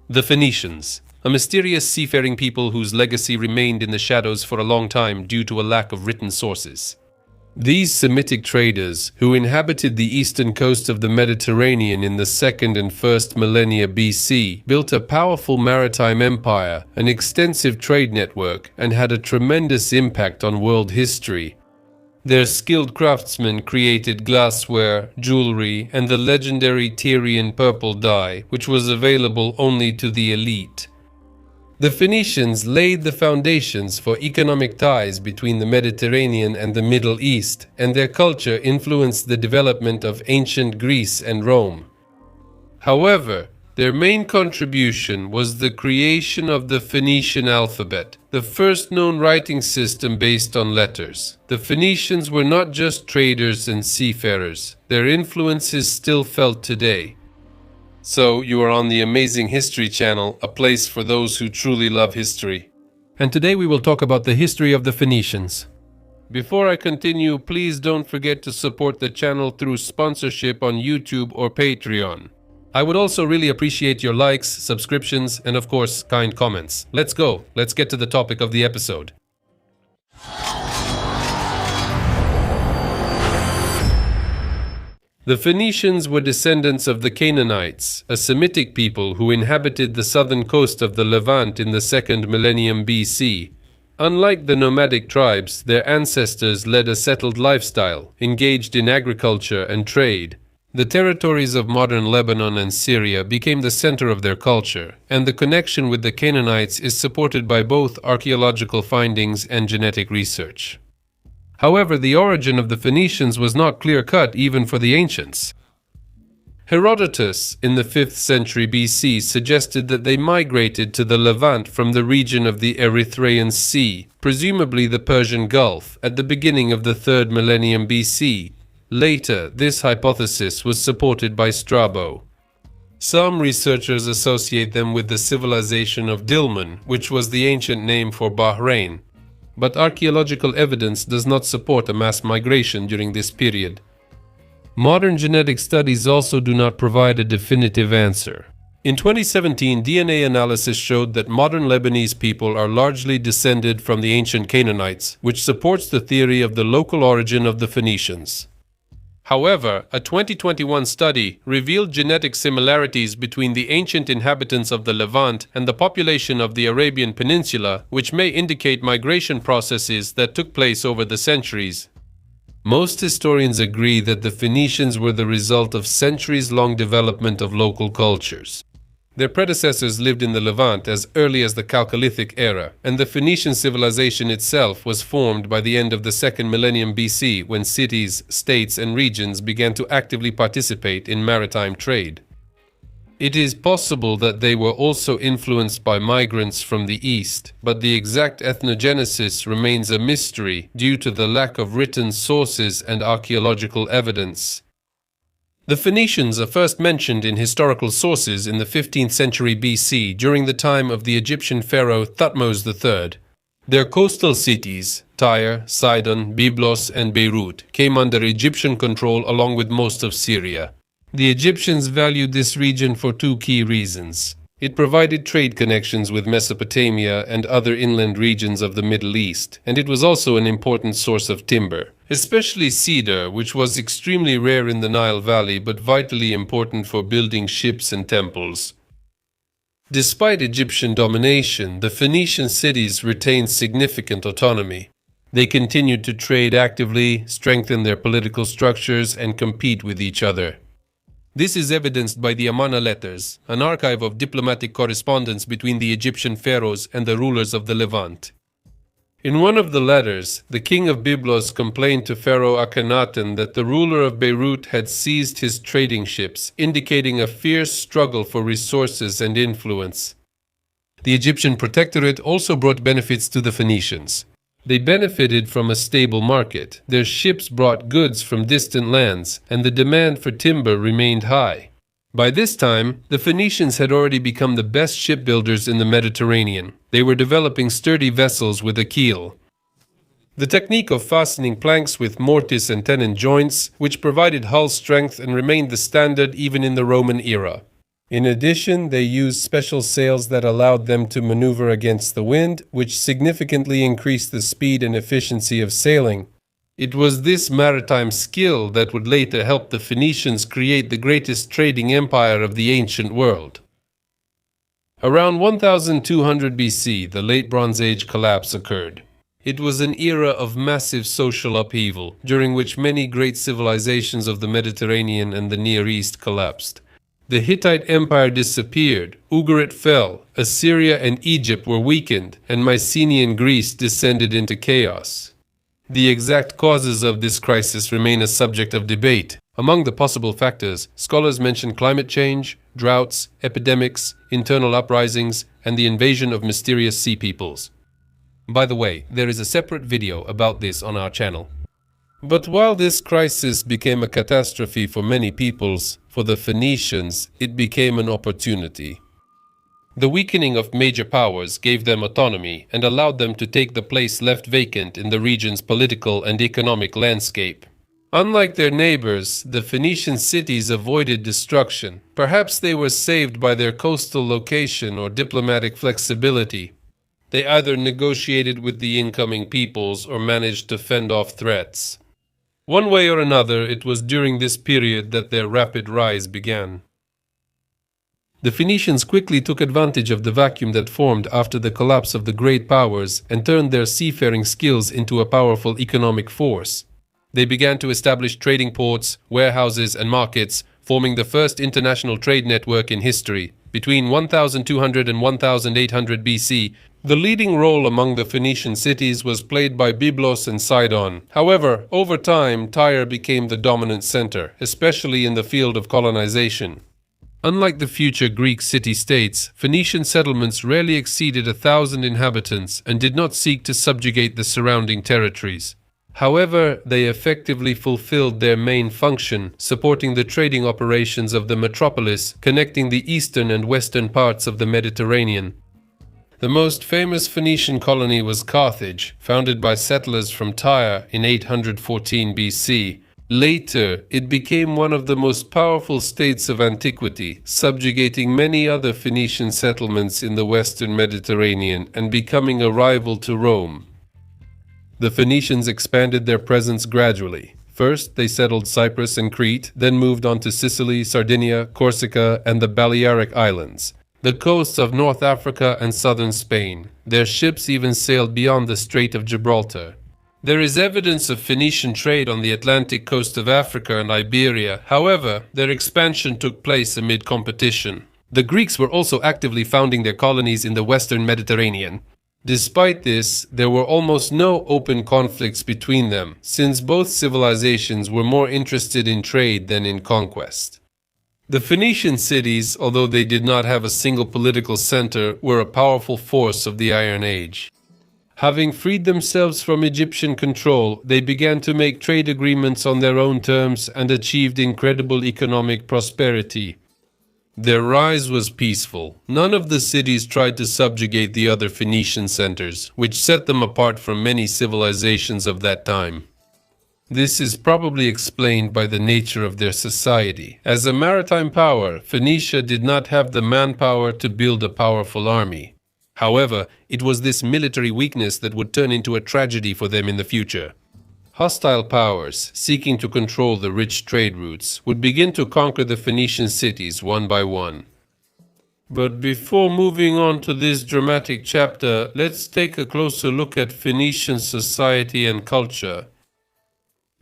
The Phoenicians, a mysterious seafaring people whose legacy remained in the shadows for a long time due to a lack of written sources. These Semitic traders, who inhabited the eastern coast of the Mediterranean in the 2nd and 1st millennia BC, built a powerful maritime empire, an extensive trade network, and had a tremendous impact on world history. Their skilled craftsmen created glassware, jewelry, and the legendary Tyrian purple dye, which was available only to the elite. The Phoenicians laid the foundations for economic ties between the Mediterranean and the Middle East, and their culture influenced the development of ancient Greece and Rome. However, their main contribution was the creation of the Phoenician alphabet, the first known writing system based on letters. The Phoenicians were not just traders and seafarers. Their influence is still felt today. So, you are on the Amazing History channel, a place for those who truly love history. And today we will talk about the history of the Phoenicians. Before I continue, please don't forget to support the channel through sponsorship on YouTube or Patreon. I would also really appreciate your likes, subscriptions, and of course, kind comments. Let's go. Let's get to the topic of the episode. The Phoenicians were descendants of the Canaanites, a Semitic people who inhabited the southern coast of the Levant in the 2nd millennium BC. Unlike the nomadic tribes, their ancestors led a settled lifestyle, engaged in agriculture and trade. The territories of modern Lebanon and Syria became the center of their culture, and the connection with the Canaanites is supported by both archaeological findings and genetic research. However, the origin of the Phoenicians was not clear-cut even for the ancients. Herodotus, in the 5th century BC, suggested that they migrated to the Levant from the region of the Erythraean Sea, presumably the Persian Gulf, at the beginning of the 3rd millennium BC. Later, this hypothesis was supported by Strabo. Some researchers associate them with the civilization of Dilmun, which was the ancient name for Bahrain. But archaeological evidence does not support a mass migration during this period. Modern genetic studies also do not provide a definitive answer. In 2017, DNA analysis showed that modern Lebanese people are largely descended from the ancient Canaanites, which supports the theory of the local origin of the Phoenicians. However, a 2021 study revealed genetic similarities between the ancient inhabitants of the Levant and the population of the Arabian Peninsula, which may indicate migration processes that took place over the centuries. Most historians agree that the Phoenicians were the result of centuries-long development of local cultures. Their predecessors lived in the Levant as early as the Chalcolithic era, and the Phoenician civilization itself was formed by the end of the 2nd millennium BC, when cities, states, and regions began to actively participate in maritime trade. It is possible that they were also influenced by migrants from the east, but the exact ethnogenesis remains a mystery due to the lack of written sources and archaeological evidence. The Phoenicians are first mentioned in historical sources in the 15th century BC during the time of the Egyptian pharaoh Thutmose III. Their coastal cities, Tyre, Sidon, Byblos, and Beirut, came under Egyptian control along with most of Syria. The Egyptians valued this region for two key reasons. It provided trade connections with Mesopotamia and other inland regions of the Middle East, and it was also an important source of timber, especially cedar, which was extremely rare in the Nile Valley but vitally important for building ships and temples. Despite Egyptian domination, the Phoenician cities retained significant autonomy. They continued to trade actively, strengthen their political structures, and compete with each other. This is evidenced by the Amarna letters, an archive of diplomatic correspondence between the Egyptian pharaohs and the rulers of the Levant. In one of the letters, the king of Byblos complained to Pharaoh Akhenaten that the ruler of Beirut had seized his trading ships, indicating a fierce struggle for resources and influence. The Egyptian protectorate also brought benefits to the Phoenicians. They benefited from a stable market. Their ships brought goods from distant lands, and the demand for timber remained high. By this time, the Phoenicians had already become the best shipbuilders in the Mediterranean. They were developing sturdy vessels with a keel. The technique of fastening planks with mortise and tenon joints, which provided hull strength and remained the standard even in the Roman era. In addition, they used special sails that allowed them to maneuver against the wind, which significantly increased the speed and efficiency of sailing. It was this maritime skill that would later help the Phoenicians create the greatest trading empire of the ancient world. Around 1200 BC, the Late Bronze Age collapse occurred. It was an era of massive social upheaval, during which many great civilizations of the Mediterranean and the Near East collapsed. The Hittite Empire disappeared, Ugarit fell, Assyria and Egypt were weakened, and Mycenaean Greece descended into chaos. The exact causes of this crisis remain a subject of debate. Among the possible factors, scholars mention climate change, droughts, epidemics, internal uprisings, and the invasion of mysterious sea peoples. By the way, there is a separate video about this on our channel. But while this crisis became a catastrophe for many peoples, for the Phoenicians, it became an opportunity. The weakening of major powers gave them autonomy and allowed them to take the place left vacant in the region's political and economic landscape. Unlike their neighbors, the Phoenician cities avoided destruction. Perhaps they were saved by their coastal location or diplomatic flexibility. They either negotiated with the incoming peoples or managed to fend off threats. One way or another, it was during this period that their rapid rise began. The Phoenicians quickly took advantage of the vacuum that formed after the collapse of the great powers and turned their seafaring skills into a powerful economic force. They began to establish trading ports, warehouses, and markets, forming the first international trade network in history. Between 1200 and 1800 BC, the leading role among the Phoenician cities was played by Byblos and Sidon. However, over time, Tyre became the dominant center, especially in the field of colonization. Unlike the future Greek city-states, Phoenician settlements rarely exceeded 1,000 inhabitants and did not seek to subjugate the surrounding territories. However, they effectively fulfilled their main function, supporting the trading operations of the metropolis, connecting the eastern and western parts of the Mediterranean. The most famous Phoenician colony was Carthage, founded by settlers from Tyre in 814 BC. Later, it became one of the most powerful states of antiquity, subjugating many other Phoenician settlements in the western Mediterranean and becoming a rival to Rome. The Phoenicians expanded their presence gradually. First, they settled Cyprus and Crete, then moved on to Sicily, Sardinia, Corsica, and the Balearic Islands, the coasts of North Africa and southern Spain. Their ships even sailed beyond the Strait of Gibraltar. There is evidence of Phoenician trade on the Atlantic coast of Africa and Iberia. However, their expansion took place amid competition. The Greeks were also actively founding their colonies in the western Mediterranean. Despite this, there were almost no open conflicts between them, since both civilizations were more interested in trade than in conquest. The Phoenician cities, although they did not have a single political center, were a powerful force of the Iron Age. Having freed themselves from Egyptian control, they began to make trade agreements on their own terms and achieved incredible economic prosperity. Their rise was peaceful. None of the cities tried to subjugate the other Phoenician centers, which set them apart from many civilizations of that time. This is probably explained by the nature of their society. As a maritime power, Phoenicia did not have the manpower to build a powerful army. However, it was this military weakness that would turn into a tragedy for them in the future. Hostile powers, seeking to control the rich trade routes, would begin to conquer the Phoenician cities one by one. But before moving on to this dramatic chapter, let's take a closer look at Phoenician society and culture.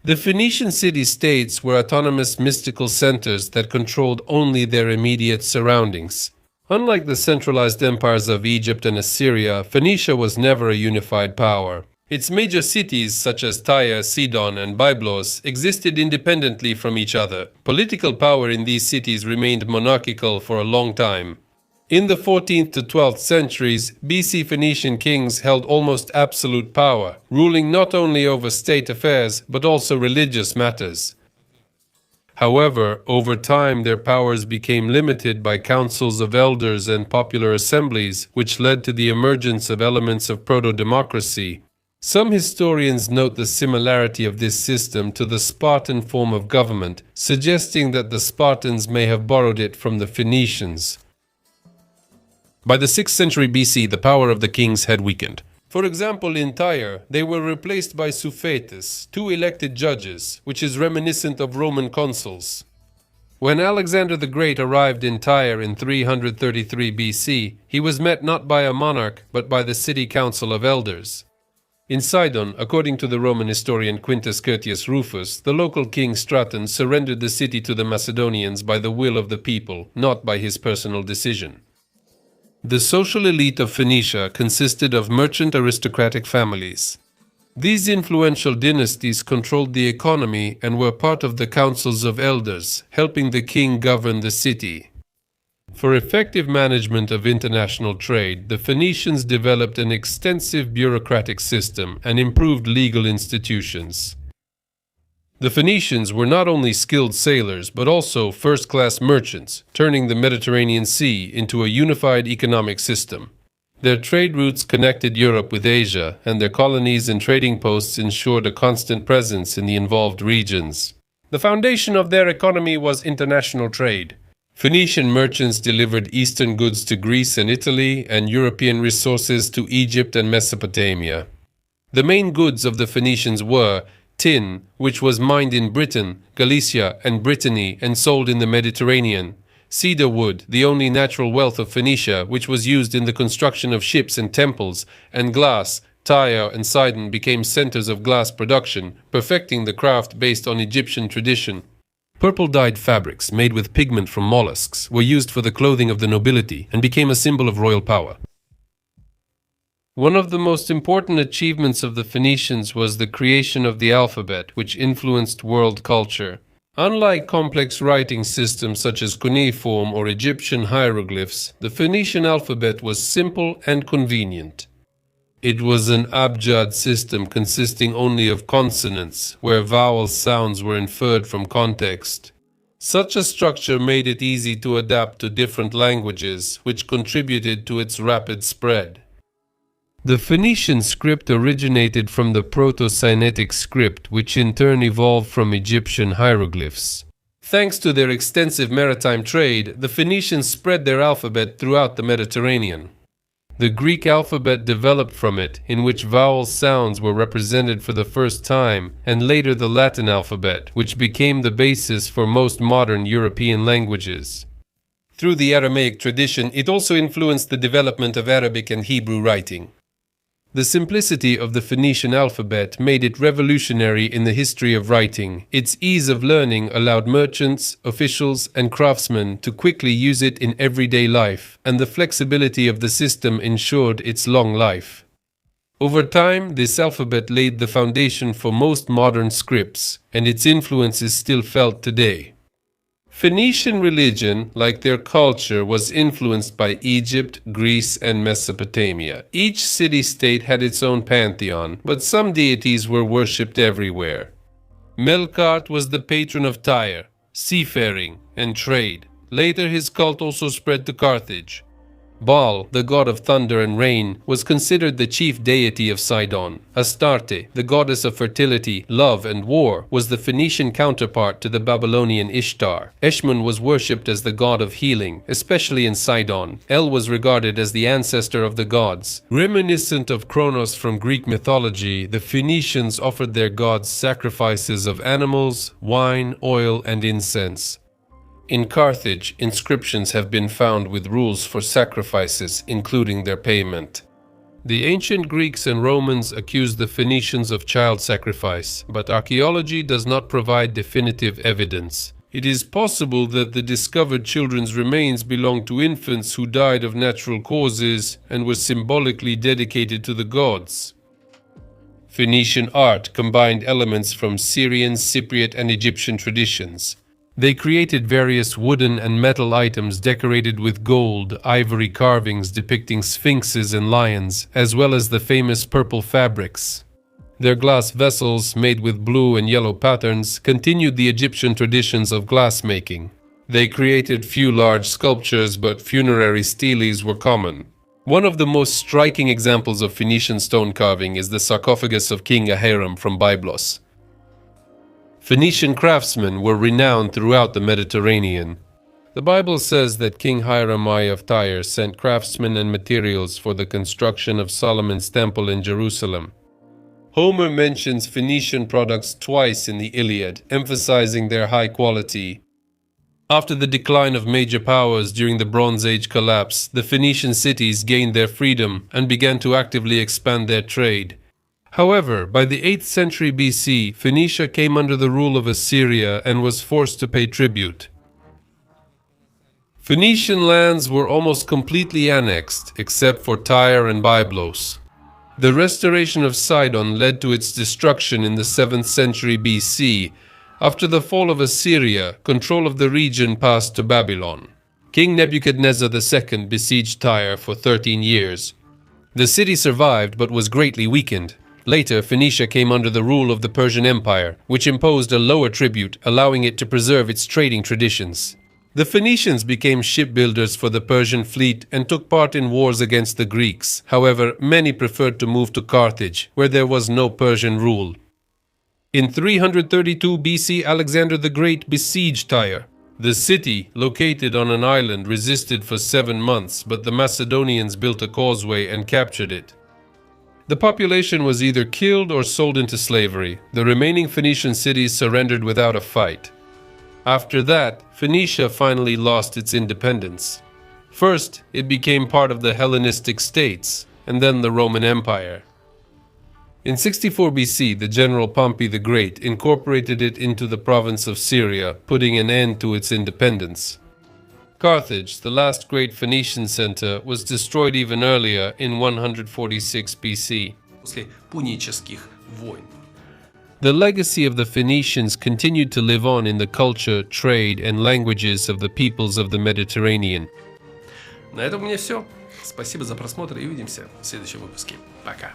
The Phoenician city-states were autonomous mystical centers that controlled only their immediate surroundings. Unlike the centralized empires of Egypt and Assyria, Phoenicia was never a unified power. Its major cities, such as Tyre, Sidon, and Byblos, existed independently from each other. Political power in these cities remained monarchical for a long time. In the 14th to 12th centuries, BC Phoenician kings held almost absolute power, ruling not only over state affairs but also religious matters. However, over time their powers became limited by councils of elders and popular assemblies, which led to the emergence of elements of proto-democracy. Some historians note the similarity of this system to the Spartan form of government, suggesting that the Spartans may have borrowed it from the Phoenicians. By the 6th century BC, the power of the kings had weakened. For example, in Tyre, they were replaced by suffetes, two elected judges, which is reminiscent of Roman consuls. When Alexander the Great arrived in Tyre in 333 BC, he was met not by a monarch, but by the city council of elders. In Sidon, according to the Roman historian Quintus Curtius Rufus, the local king Straton surrendered the city to the Macedonians by the will of the people, not by his personal decision. The social elite of Phoenicia consisted of merchant aristocratic families. These influential dynasties controlled the economy and were part of the councils of elders, helping the king govern the city. For effective management of international trade, the Phoenicians developed an extensive bureaucratic system and improved legal institutions. The Phoenicians were not only skilled sailors, but also first-class merchants, turning the Mediterranean Sea into a unified economic system. Their trade routes connected Europe with Asia, and their colonies and trading posts ensured a constant presence in the involved regions. The foundation of their economy was international trade. Phoenician merchants delivered Eastern goods to Greece and Italy, and European resources to Egypt and Mesopotamia. The main goods of the Phoenicians were tin, which was mined in Britain, Galicia, and Brittany and sold in the Mediterranean; cedar wood, the only natural wealth of Phoenicia, which was used in the construction of ships and temples; and glass. Tyre and Sidon became centers of glass production, perfecting the craft based on Egyptian tradition. Purple-dyed fabrics made with pigment from mollusks were used for the clothing of the nobility and became a symbol of royal power. One of the most important achievements of the Phoenicians was the creation of the alphabet, which influenced world culture. Unlike complex writing systems such as cuneiform or Egyptian hieroglyphs, the Phoenician alphabet was simple and convenient. It was an abjad system consisting only of consonants, where vowel sounds were inferred from context. Such a structure made it easy to adapt to different languages, which contributed to its rapid spread. The Phoenician script originated from the Proto-Sinaitic script, which in turn evolved from Egyptian hieroglyphs. Thanks to their extensive maritime trade, the Phoenicians spread their alphabet throughout the Mediterranean. The Greek alphabet developed from it, in which vowel sounds were represented for the first time, and later the Latin alphabet, which became the basis for most modern European languages. Through the Aramaic tradition, it also influenced the development of Arabic and Hebrew writing. The simplicity of the Phoenician alphabet made it revolutionary in the history of writing. Its ease of learning allowed merchants, officials, and craftsmen to quickly use it in everyday life, and the flexibility of the system ensured its long life. Over time, this alphabet laid the foundation for most modern scripts, and its influence is still felt today. Phoenician religion, like their culture, was influenced by Egypt, Greece, and Mesopotamia. Each city-state had its own pantheon, but some deities were worshipped everywhere. Melkart was the patron of Tyre, seafaring, and trade. Later his cult also spread to Carthage. Baal, the god of thunder and rain, was considered the chief deity of Sidon. Astarte, the goddess of fertility, love, and war, was the Phoenician counterpart to the Babylonian Ishtar. Eshmun was worshipped as the god of healing, especially in Sidon. El was regarded as the ancestor of the gods. Reminiscent of Kronos from Greek mythology, the Phoenicians offered their gods sacrifices of animals, wine, oil, and incense. In Carthage, inscriptions have been found with rules for sacrifices, including their payment. The ancient Greeks and Romans accused the Phoenicians of child sacrifice, but archaeology does not provide definitive evidence. It is possible that the discovered children's remains belonged to infants who died of natural causes and were symbolically dedicated to the gods. Phoenician art combined elements from Syrian, Cypriot, and Egyptian traditions. They created various wooden and metal items decorated with gold, ivory carvings depicting sphinxes and lions, as well as the famous purple fabrics. Their glass vessels, made with blue and yellow patterns, continued the Egyptian traditions of glassmaking. They created few large sculptures, but funerary steles were common. One of the most striking examples of Phoenician stone carving is the sarcophagus of King Ahiram from Byblos. Phoenician craftsmen were renowned throughout the Mediterranean. The Bible says that King Hiram I of Tyre sent craftsmen and materials for the construction of Solomon's temple in Jerusalem. Homer mentions Phoenician products twice in the Iliad, emphasizing their high quality. After the decline of major powers during the Bronze Age collapse, the Phoenician cities gained their freedom and began to actively expand their trade. However, by the 8th century BC, Phoenicia came under the rule of Assyria and was forced to pay tribute. Phoenician lands were almost completely annexed, except for Tyre and Byblos. The restoration of Sidon led to its destruction in the 7th century BC. After the fall of Assyria, control of the region passed to Babylon. King Nebuchadnezzar II besieged Tyre for 13 years. The city survived but was greatly weakened. Later, Phoenicia came under the rule of the Persian Empire, which imposed a lower tribute, allowing it to preserve its trading traditions. The Phoenicians became shipbuilders for the Persian fleet and took part in wars against the Greeks. However, many preferred to move to Carthage, where there was no Persian rule. In 332 BC, Alexander the Great besieged Tyre. The city, located on an island, resisted for 7 months, but the Macedonians built a causeway and captured it. The population was either killed or sold into slavery. The remaining Phoenician cities surrendered without a fight. After that, Phoenicia finally lost its independence. First, it became part of the Hellenistic states, and then the Roman Empire. In 64 BC, the general Pompey the Great incorporated it into the province of Syria, putting an end to its independence. Carthage, the last great Phoenician center, was destroyed even earlier in 146 BC. The legacy of the Phoenicians continued to live on in the culture, trade, and languages of the peoples of the Mediterranean. На этом у меня все. Спасибо за просмотр и увидимся в следующем выпуске. Пока.